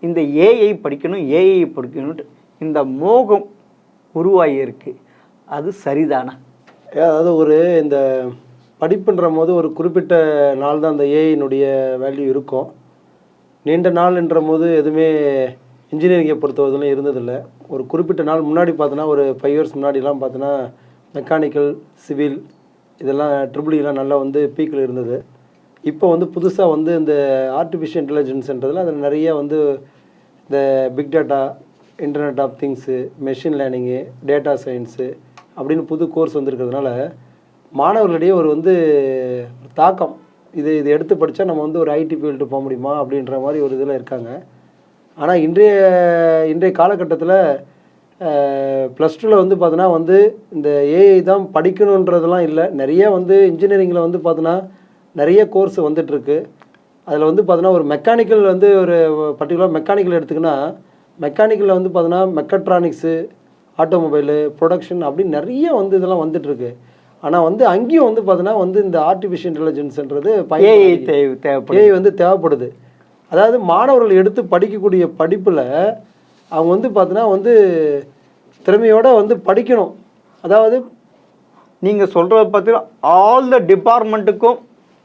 இந்த ஏஐ படிக்கணும்ட்டு இந்த மோகம் உருவாகியிருக்கு. அது சரிதானா? அதாவது இந்த படிப்புன்ற போது ஒரு குறிப்பிட்ட நாள் தான் அந்த ஏஐனுடைய வேல்யூ இருக்கும். நீண்ட நாள்ன்ற போது எதுவுமே இன்ஜினியரிங்கை பொறுத்தவரையிலும் இருந்ததில்லை. ஒரு குறிப்பிட்ட நாள் முன்னாடி பார்த்தோன்னா, ஒரு 5 இயர்ஸ் முன்னாடிலாம் பார்த்தோன்னா, மெக்கானிக்கல், சிவில் இதெல்லாம் ட்ரிபிள்இலாம் நல்லா பீக்கில் இருந்தது. இப்போ புதுசாக இந்த ஆர்டிஃபிஷியல் இன்டெலிஜென்ஸ்ன்றதில் அதில் நிறைய இந்த big data, internet of things, machine learning, data science அப்படின்னு புது கோர்ஸ் வந்திருக்கிறதுனால மாணவர்களிடையே ஒரு தாக்கம். இது எடுத்து படித்தா நம்ம ஒரு ஐடி ஃபீல்டு போக முடியுமா அப்படின்ற மாதிரி ஒரு இதில் இருக்காங்க. ஆனால் இன்றைய காலகட்டத்தில் +2ல் பார்த்தோன்னா இந்த ஏஐ தான் படிக்கணுன்றதெல்லாம் இல்லை. நிறைய இன்ஜினியரிங்கில் பார்த்தோன்னா நிறைய கோர்ஸ் வந்துட்டுருக்கு. அதில் பார்த்தோன்னா ஒரு மெக்கானிக்கல் ஒரு பர்டிகுலர் மெக்கானிக்கல் எடுத்துக்கினா, மெக்கானிக்கலில் பார்த்தோன்னா மெக்கட்ரானிக்ஸு, ஆட்டோமொபைலு, ப்ரொடக்ஷன் அப்படின்னு நிறைய இதெல்லாம் வந்துட்டுருக்கு. ஆனால் அங்கேயும் பார்த்தோன்னா இந்த ஆர்டிஃபிஷியல் இன்டெலிஜென்ஸ்ன்றது ஏஐ தேவைப்படுது. அதாவது மாணவர்கள் எடுத்து படிக்கக்கூடிய படிப்பில் அவங்க பார்த்தோன்னா திறமையோடு படிக்கணும். அதாவது நீங்கள் சொல்கிறத பார்த்தீங்கன்னா ஆல் த டிபார்ட்மெண்ட்டுக்கும்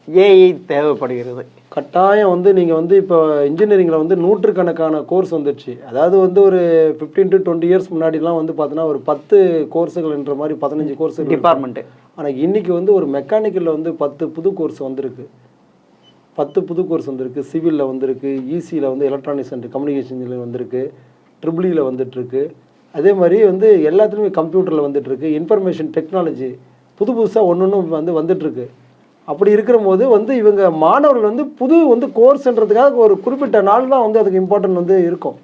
ஏஐ தேவைப்படுகிறது. கட்டாயம் நீங்கள் இப்போ இன்ஜினியரிங்கில் நூற்றுக்கணக்கான கோர்ஸ் வந்துடுச்சு. அதாவது ஒரு 15 to 20 இயர்ஸ் முன்னாடிலாம் பார்த்தோன்னா ஒரு 10 கோர்ஸுகள்ன்ற மாதிரி 15 கோர்ஸ் டிபார்ட்மெண்ட்டு. ஆனால் இன்றைக்கி ஒரு மெக்கானிக்கலில் 10 புது கோர்ஸ் வந்திருக்கு. 10 புது கோர்ஸ் வந்திருக்கு. சிவிலில் வந்திருக்கு, இசியில் எலக்ட்ரானிக்ஸ் அண்ட் கம்யூனிகேஷன் இன்ஜினியரிங் வந்திருக்கு, ட்ரிபிள்இயில் வந்துட்டுருக்கு. அதே மாதிரி எல்லாத்துலேயுமே கம்ப்யூட்டரில் வந்துட்டுருக்கு, இன்ஃபர்மேஷன் டெக்னாலஜி புதுசாக ஒன்று வந்துட்டுருக்கு. அப்படி இருக்கிற போது இவங்க மாணவர்கள் புது கோர்ஸ்ன்றதுக்காக ஒரு குறிப்பிட்ட நாள் தான் அதுக்கு இம்பார்ட்டன்ட் இருக்கும்.